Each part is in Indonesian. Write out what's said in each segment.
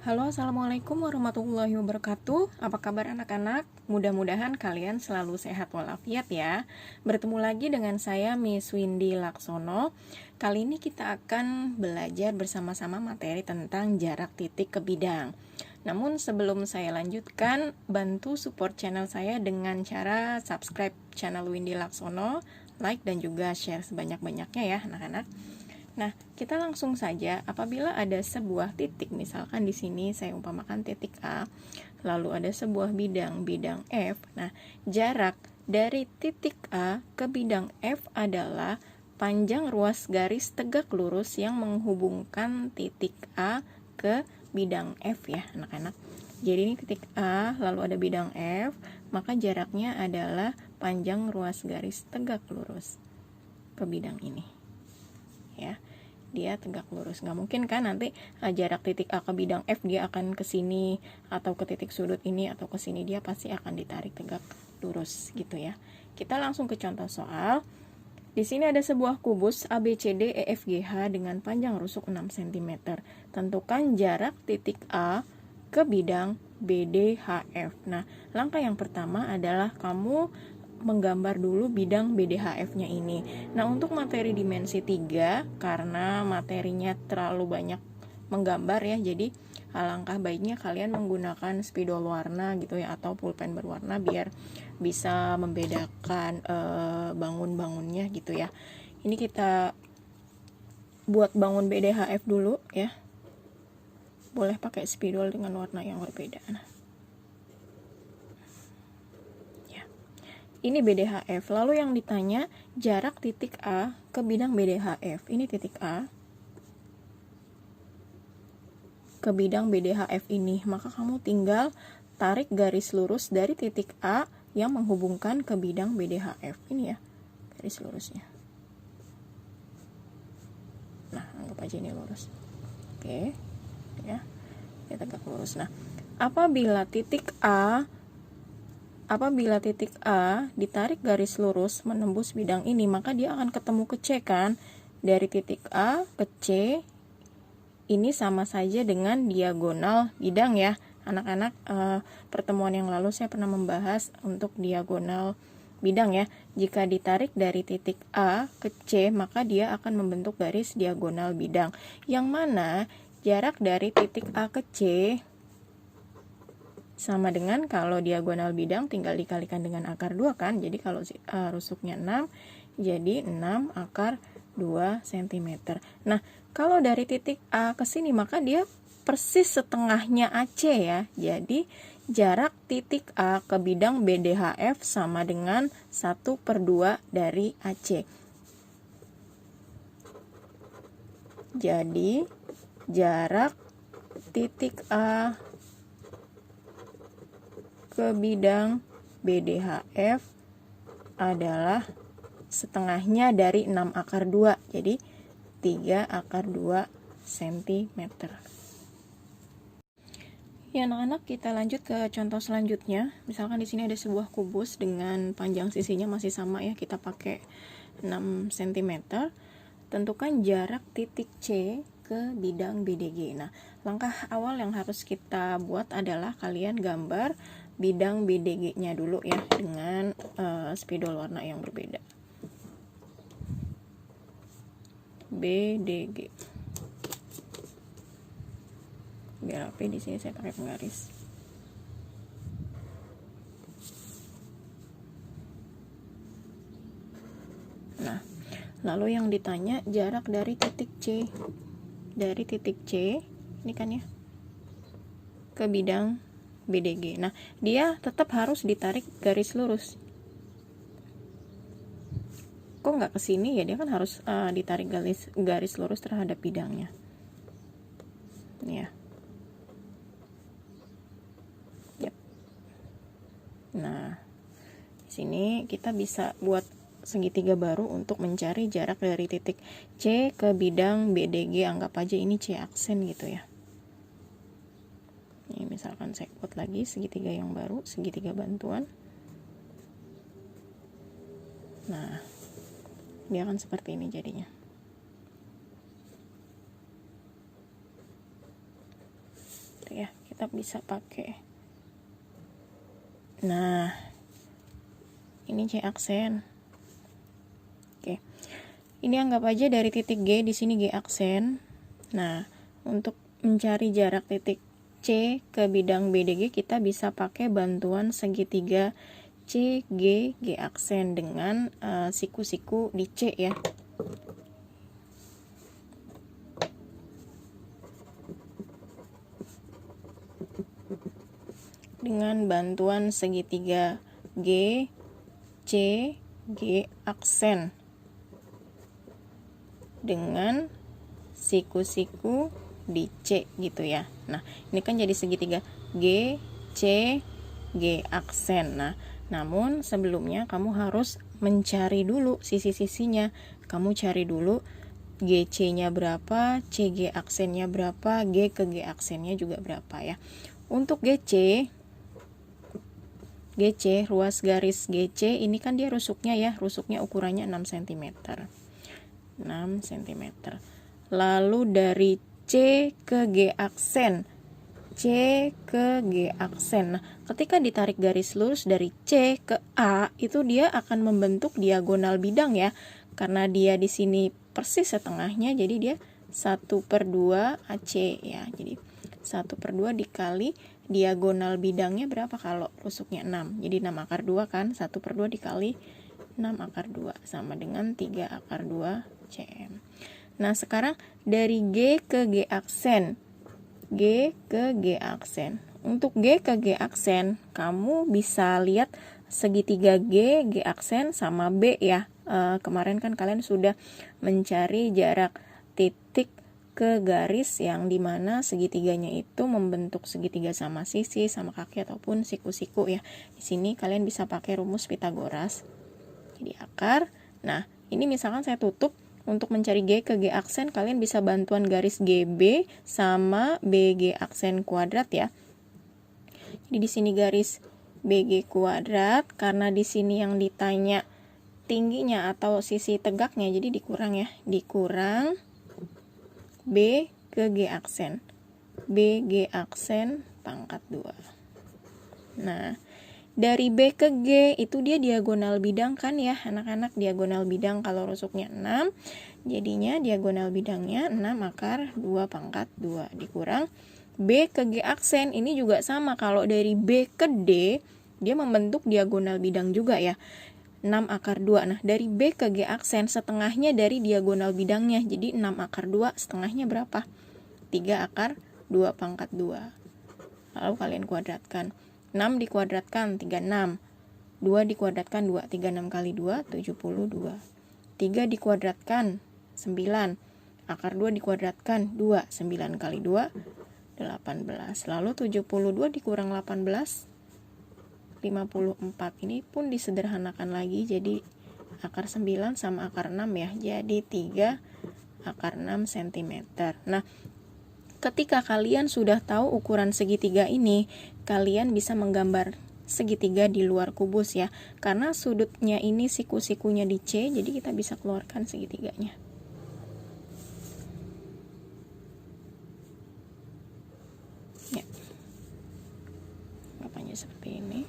Halo, assalamualaikum warahmatullahi wabarakatuh. Apa kabar anak-anak? Mudah-mudahan kalian selalu sehat walafiat ya. Bertemu lagi dengan saya Miss Windy Laksono. Kali ini kita akan belajar bersama-sama materi tentang jarak titik ke bidang. Namun sebelum saya lanjutkan, bantu support channel saya dengan cara subscribe channel Windy Laksono, like dan juga share sebanyak-banyaknya ya anak-anak. Nah, kita langsung saja. Apabila ada sebuah titik, misalkan di sini saya umpamakan titik A, lalu ada sebuah bidang F. Nah, jarak dari titik A ke bidang F adalah panjang ruas garis tegak lurus yang menghubungkan titik A ke bidang F ya, anak-anak. Jadi ini titik A, lalu ada bidang F, maka jaraknya adalah panjang ruas garis tegak lurus ke bidang ini. Ya, dia tegak lurus. Nggak mungkin kan nanti jarak titik A ke bidang F dia akan ke sini atau ke titik sudut ini atau ke sini, dia pasti akan ditarik tegak lurus gitu ya. Kita langsung ke contoh soal. Di sini ada sebuah kubus ABCD EFGH dengan panjang rusuk 6 cm. Tentukan jarak titik A ke bidang BDHF. Nah, langkah yang pertama adalah kamu menggambar dulu bidang BDHF-nya ini. Nah, untuk materi dimensi 3, karena materinya terlalu banyak menggambar ya, jadi alangkah baiknya kalian menggunakan spidol warna gitu ya, atau pulpen berwarna biar bisa membedakan bangun-bangunnya gitu ya. Ini kita buat bangun BDHF dulu ya. Boleh pakai spidol dengan warna yang berbeda. Nah, ini BDHF. Lalu yang ditanya jarak titik A ke bidang BDHF. Ini titik A ke bidang BDHF ini. Maka kamu tinggal tarik garis lurus dari titik A yang menghubungkan ke bidang BDHF. Ini ya, garis lurusnya. Nah, anggap aja ini lurus. Oke. Ya. Ini tegak lurus. Nah, apabila titik A ditarik garis lurus menembus bidang ini, maka dia akan ketemu ke C kan. Dari titik A ke C ini sama saja dengan diagonal bidang ya. Anak-anak, pertemuan yang lalu saya pernah membahas untuk diagonal bidang ya. Jika ditarik dari titik A ke C, maka dia akan membentuk garis diagonal bidang. Yang mana jarak dari titik A ke C sama dengan kalau diagonal bidang tinggal dikalikan dengan akar 2 kan. Jadi kalau rusuknya 6, jadi 6 akar 2 cm. Nah, kalau dari titik A ke sini maka dia persis setengahnya AC ya. Jadi jarak titik A ke bidang BDHF sama dengan 1/2 dari AC. Jadi jarak titik A ke bidang BDHF adalah setengahnya dari 6 akar 2, jadi 3 akar 2 cm. Ya anak-anak, kita lanjut ke contoh selanjutnya. Misalkan di sini ada sebuah kubus dengan panjang sisinya masih sama ya, kita pakai 6 cm. Tentukan jarak titik C ke bidang BDG. Nah, langkah awal yang harus kita buat adalah kalian gambar bidang BDG-nya dulu ya dengan spidol warna yang berbeda. BDG. Biar rapi, di sini saya pakai penggaris. Nah, lalu yang ditanya jarak dari titik C. Dari titik C, ini kan ya, ke bidang BDG. Nah, dia tetap harus ditarik garis lurus. Kok nggak ke sini ya? Dia kan harus ditarik garis lurus terhadap bidangnya. Ini ya. Yep. Nah, di sini kita bisa buat segitiga baru untuk mencari jarak dari titik C ke bidang BDG. Anggap aja ini C aksen gitu ya. Ini misalkan saya buat lagi segitiga yang baru, segitiga bantuan. Nah, dia akan seperti ini jadinya. gitu ya. Kita bisa pakai. Nah, ini C aksen. Oke. Ini anggap aja dari titik G, di sini G aksen. Nah, untuk mencari jarak titik C ke bidang BDG kita bisa pakai bantuan segitiga C, G, G aksen dengan siku-siku di C ya. Dengan bantuan segitiga G, C, G aksen dengan siku-siku di C gitu ya. Nah, ini kan jadi segitiga G, C, G aksen. Nah, namun sebelumnya kamu harus mencari dulu sisi-sisinya. Kamu cari dulu GC-nya berapa, CG aksennya berapa, G ke G aksennya juga berapa ya. Untuk GC, ruas garis GC ini kan dia rusuknya ya, rusuknya ukurannya 6 cm. 6 cm. Lalu dari C ke G aksen, C ke G aksen. Nah, ketika ditarik garis lurus dari C ke A, itu dia akan membentuk diagonal bidang ya. Karena dia di sini persis setengahnya, jadi dia 1/2 AC ya. Jadi 1/2 dikali diagonal bidangnya berapa kalau rusuknya 6. Jadi 6/2 kan, 1/2 dikali 6/2 sama dengan 3/2 cm. Nah, sekarang dari G ke G aksen. G ke G aksen. Untuk G ke G aksen, kamu bisa lihat segitiga G, G aksen sama B ya. Kemarin kan kalian sudah mencari jarak titik ke garis yang dimana segitiganya itu membentuk segitiga sama sisi, sama kaki ataupun siku-siku ya. Di sini kalian bisa pakai rumus Pitagoras. Jadi akar. Nah, ini misalkan saya tutup. Untuk mencari G ke G aksen, kalian bisa bantuan garis GB sama BG aksen kuadrat ya. Jadi di sini garis BG kuadrat, karena di sini yang ditanya tingginya atau sisi tegaknya, jadi dikurang ya. Dikurang B ke G aksen. BG aksen pangkat 2. Nah, dari B ke G itu dia diagonal bidang kan ya anak-anak, diagonal bidang kalau rusuknya 6, jadinya diagonal bidangnya 6/2 pangkat 2 dikurang B ke G aksen. Ini juga sama, kalau dari B ke D dia membentuk diagonal bidang juga ya, 6/2. Nah, dari B ke G aksen setengahnya dari diagonal bidangnya, jadi 6/2 setengahnya berapa? 3/2 pangkat 2. Lalu kalian kuadratkan. 6 dikuadratkan 36, 2 dikuadratkan 2, 36 kali 2 72, 3 dikuadratkan 9, akar 2 dikuadratkan 2, 9 kali 2 18, lalu 72 dikurang 18 54. Ini pun disederhanakan lagi jadi akar 9 sama akar 6 ya, jadi 3/6 cm. Nah, ketika kalian sudah tahu ukuran segitiga ini, kalian bisa menggambar segitiga di luar kubus ya. Karena sudutnya ini siku-sikunya di C, jadi kita bisa keluarkan segitiganya. Ya. Gambarnya seperti ini.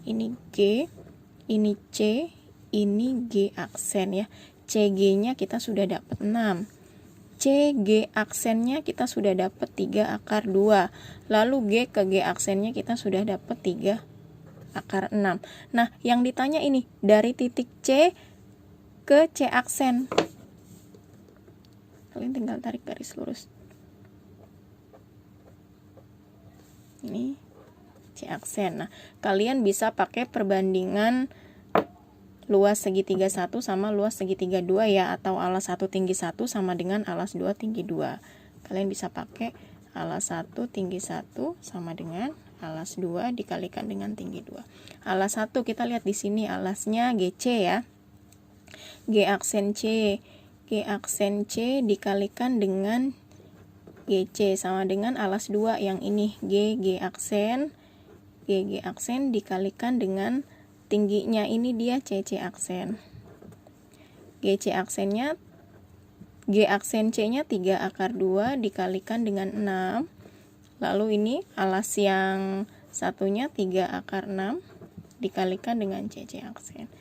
Ini G, ini C, ini G aksen ya. CG-nya kita sudah dapat 6. CG aksennya kita sudah dapat 3/2. Lalu G ke G aksennya kita sudah dapat 3/6. Nah, yang ditanya ini dari titik C ke C aksen. Kalian tinggal tarik garis lurus. Ini C aksen. Nah, kalian bisa pakai perbandingan luas segitiga 1 sama luas segitiga 2 ya, atau alas 1 tinggi 1 sama dengan alas 2 tinggi 2. Kalian bisa pakai alas 1 tinggi 1 sama dengan alas 2 dikalikan dengan tinggi 2. Alas 1 kita lihat di sini alasnya GC ya. G aksen C. G aksen C dikalikan dengan GC sama dengan alas 2 yang ini G aksen. G aksen dikalikan dengan tingginya ini dia CC aksen. GC aksennya, G aksen C nya 3/2 dikalikan dengan 6. Lalu ini alas yang satunya 3 akar 6 dikalikan dengan CC aksen.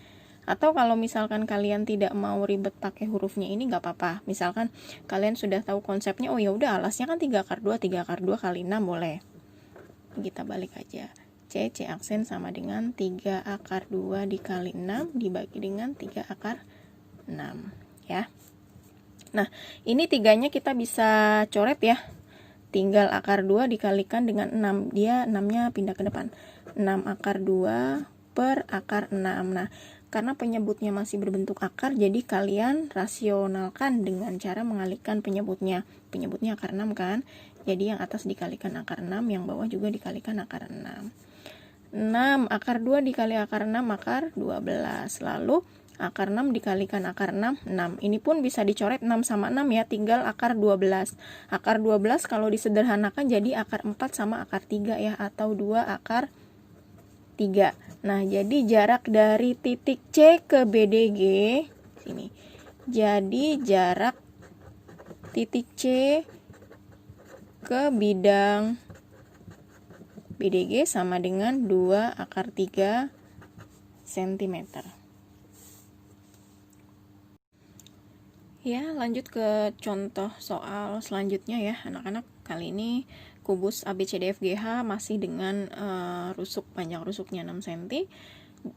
Atau kalau misalkan kalian tidak mau ribet pakai hurufnya ini nggak apa-apa. Misalkan kalian sudah tahu konsepnya, oh ya udah alasnya kan 3 akar 2, 3 akar 2 kali 6 boleh. Kita balik aja. CC aksen sama dengan 3 akar 2 dikali 6 dibagi dengan 3 akar 6 ya. Nah, ini tiganya kita bisa coret ya. Tinggal akar 2 dikalikan dengan 6. Dia 6-nya pindah ke depan. 6 akar 2 per akar 6. Nah, karena penyebutnya masih berbentuk akar, jadi kalian rasionalkan dengan cara mengalihkan penyebutnya. Penyebutnya akar 6 kan? Jadi yang atas dikalikan akar 6, yang bawah juga dikalikan akar 6. 6 akar 2 dikali akar 6 akar 12. Lalu akar 6 dikalikan akar 6, 6. Ini pun bisa dicoret 6 sama 6 ya, tinggal akar 12. Akar 12 kalau disederhanakan jadi akar 4 sama akar 3 ya, atau 2 akar 3. Nah, jadi jarak dari titik C ke BDG sini. Jadi jarak titik C ke bidang BDG sama dengan 2 akar 3 cm. Ya, lanjut ke contoh soal selanjutnya ya, anak-anak. Kali ini kubus ABCDFGH masih dengan rusuk, panjang rusuknya 6 cm.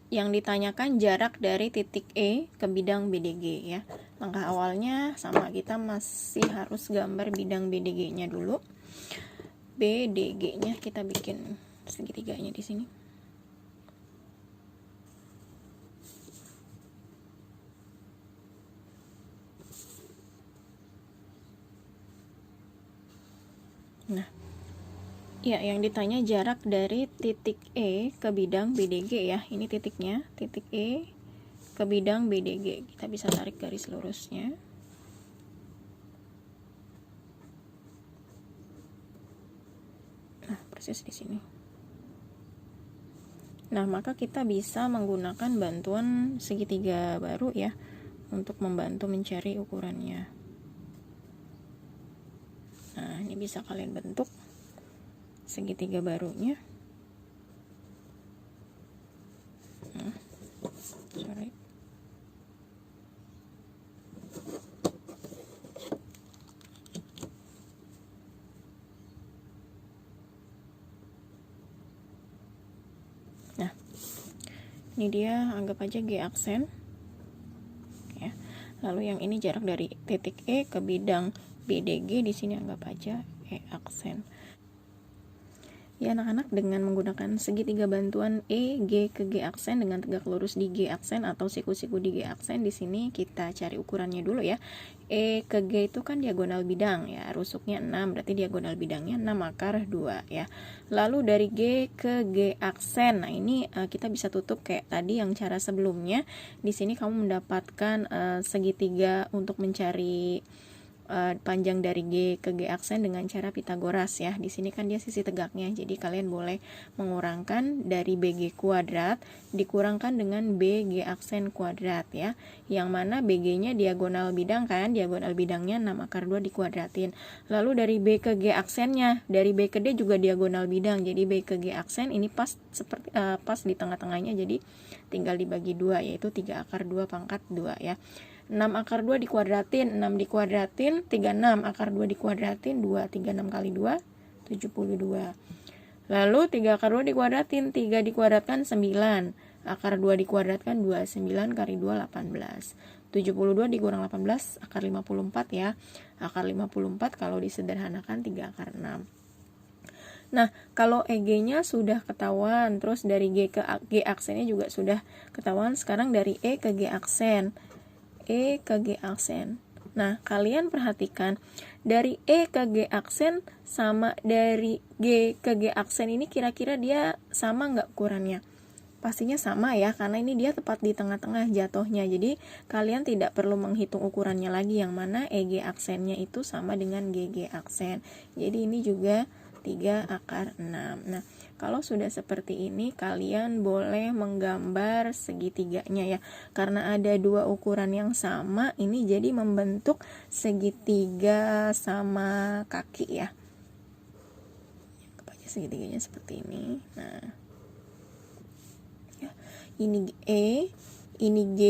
Yang ditanyakan jarak dari titik E ke bidang BDG ya. Langkah awalnya sama, kita masih harus gambar bidang BDG-nya dulu. BDG-nya kita bikin segitiganya di sini. Nah, ya, yang ditanya jarak dari titik E ke bidang BDG ya. Ini titiknya, titik E ke bidang BDG. Kita bisa tarik garis lurusnya. Nah, persis di sini. Nah, maka kita bisa menggunakan bantuan segitiga baru ya untuk membantu mencari ukurannya. Nah, ini bisa kalian bentuk segitiga barunya. Sorry. Nah, ini dia, anggap aja G aksen ya. Lalu yang ini jarak dari titik E ke bidang BDG, di sini anggap aja E aksen. Ya anak-anak, dengan menggunakan segitiga bantuan E, G ke G aksen dengan tegak lurus di G aksen atau siku-siku di G aksen, di sini kita cari ukurannya dulu ya. E ke G itu kan diagonal bidang ya, rusuknya 6, berarti diagonal bidangnya 6 akar 2 ya. Lalu dari G ke G aksen, nah ini kita bisa tutup kayak tadi yang cara sebelumnya. Di sini kamu mendapatkan segitiga untuk mencari panjang dari G ke G aksen dengan cara Pitagoras ya. Di sini kan dia sisi tegaknya, jadi kalian boleh mengurangkan dari BG kuadrat dikurangkan dengan BG aksen kuadrat ya. Yang mana BG-nya diagonal bidang kan, diagonal bidangnya 6 akar 2 dikuadratin. Lalu dari B ke G aksennya, dari B ke D juga diagonal bidang. Jadi B ke G aksen ini pas seperti pas di tengah-tengahnya, jadi tinggal dibagi 2 yaitu 3 akar 2 pangkat 2 ya. 6 akar 2 dikuadratin, 6 dikuadratin, 36 akar 2 dikuadratin, 2, 36 kali 2, 72. Lalu 3 akar 2 dikuadratin, 3 dikuadratkan 9, akar 2 dikuadratkan 2, 9 kali 2, 18. 72 dikurang 18, akar 54 ya. Akar 54 kalau disederhanakan 3 akar 6. Nah, kalau EG-nya sudah ketahuan, terus dari G ke G aksennya juga sudah ketahuan, sekarang dari E ke G aksen. E ke G aksen. Nah, kalian perhatikan dari E ke G aksen sama dari G ke G aksen ini kira-kira dia sama nggak ukurannya? Pastinya sama ya, karena ini dia tepat di tengah-tengah jatuhnya. Jadi kalian tidak perlu menghitung ukurannya lagi, yang mana EG aksennya itu sama dengan GG aksen. Jadi ini juga 3 akar 6. Nah, kalau sudah seperti ini, kalian boleh menggambar segitiganya ya. Karena ada dua ukuran yang sama, ini jadi membentuk segitiga sama kaki ya. segitiganya seperti ini. Nah, ya, ini E, ini G,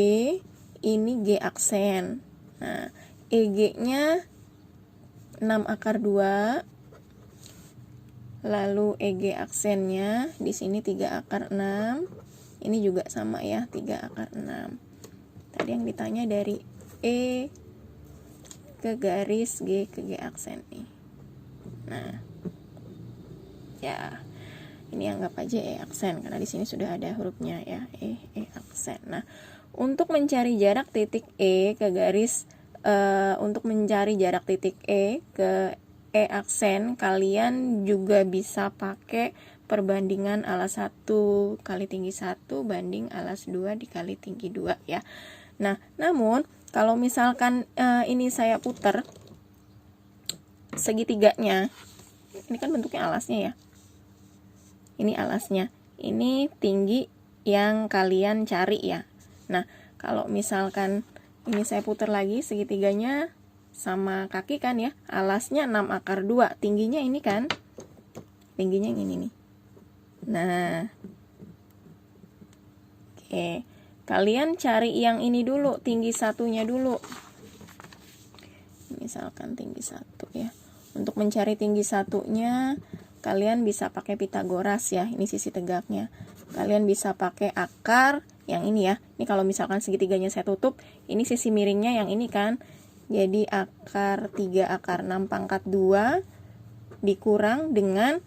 ini G aksen. Nah, EG-nya 6 akar 2, lalu EG aksennya di sini 3 akar 6. Ini juga sama ya, 3 akar 6. Tadi yang ditanya dari E ke garis G ke G aksen nih. Nah, ya, ini anggap aja E aksen karena di sini sudah ada hurufnya ya, E aksen. Nah, untuk mencari jarak titik E ke garis untuk mencari jarak titik E ke E aksen, kalian juga bisa pakai perbandingan alas 1 kali tinggi 1 banding alas 2 dikali tinggi 2 ya. Nah, namun kalau misalkan ini saya putar segitiganya, ini kan bentuknya alasnya ya. Ini alasnya, ini tinggi yang kalian cari ya. Nah, kalau misalkan ini saya putar lagi segitiganya sama kaki kan ya, alasnya 6 akar 2, tingginya ini kan, tingginya yang ini nih. Nah, oke, kalian cari yang ini dulu, tinggi satunya dulu. Misalkan tinggi 1 ya. Untuk mencari tinggi satunya, kalian bisa pakai Pitagoras ya, ini sisi tegaknya. Kalian bisa pakai akar yang ini ya. Ini kalau misalkan segitiganya saya tutup, ini sisi miringnya yang ini kan. Jadi akar 3 akar 6 pangkat 2 dikurang dengan,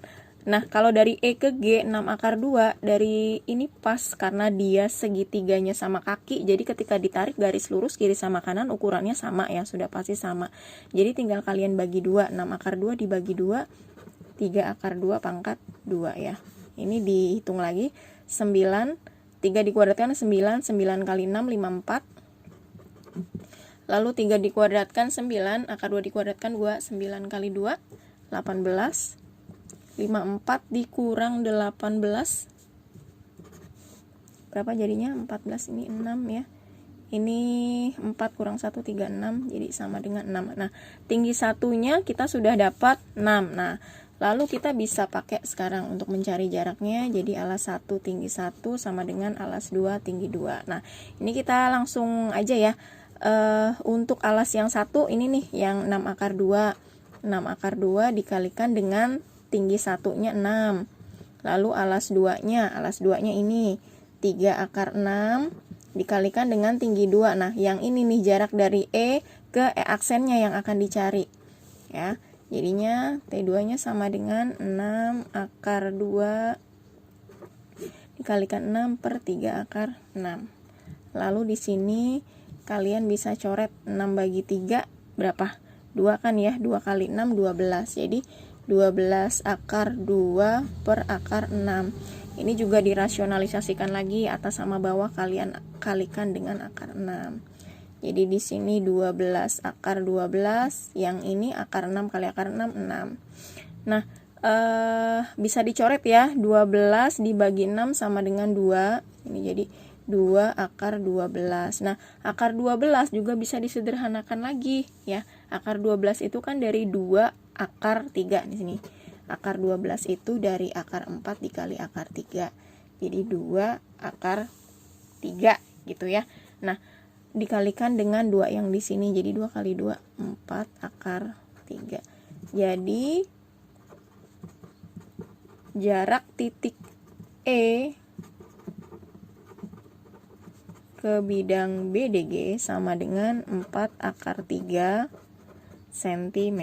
nah kalau dari E ke G 6 akar 2, dari ini pas karena dia segitiganya sama kaki. Jadi ketika ditarik garis lurus kiri sama kanan ukurannya sama ya, sudah pasti sama. Jadi tinggal kalian bagi 2, 6 akar 2 dibagi 2, 3 akar 2 pangkat 2 ya. Ini dihitung lagi, 9, 3 dikuadratkan 9, 9 kali 6, 54. Lalu 3 dikuadratkan 9, akar 2 dikuadratkan 2, 9 kali 2, 18. 54 dikurang 18. Berapa jadinya? 14, ini 6 ya. Ini 4 kurang 1, 36, jadi sama dengan 6. Nah, tinggi satunya kita sudah dapat 6. Nah, lalu kita bisa pakai sekarang untuk mencari jaraknya. Jadi alas 1 tinggi 1 sama dengan alas 2 tinggi 2. Nah, ini kita langsung aja ya. Untuk alas yang 1 ini nih, yang 6 akar 2. 6 akar 2 dikalikan dengan tinggi satunya 6. Lalu alas 2-nya, ini 3 akar 6 dikalikan dengan tinggi 2. Nah, yang ini nih jarak dari E ke E aksennya yang akan dicari. Ya. Jadinya T2-nya sama dengan 6 akar 2 dikalikan 6 per 3 akar 6. Lalu di sini kalian bisa coret 6 bagi 3 berapa? 2 kan ya, 2 kali 6 12. Jadi 12 akar 2 per akar 6. Ini juga dirasionalisasikan lagi, atas sama bawah kalian kalikan dengan akar 6. Jadi di sini 12 akar 12, yang ini akar 6 kali akar 6, 6. Nah, bisa dicoret ya, 12 dibagi 6 sama dengan 2. Ini jadi 2 akar 12. Nah, akar 12 juga bisa disederhanakan lagi ya. Akar 12 itu kan dari 2 akar 3 di sini. Akar 12 itu dari akar 4 dikali akar 3. Jadi 2 akar 3 gitu ya. Nah, dikalikan dengan 2 yang di sini. Jadi 2 kali 2, 4 akar 3. Jadi jarak titik E ke bidang BDG sama dengan 4 akar 3 cm.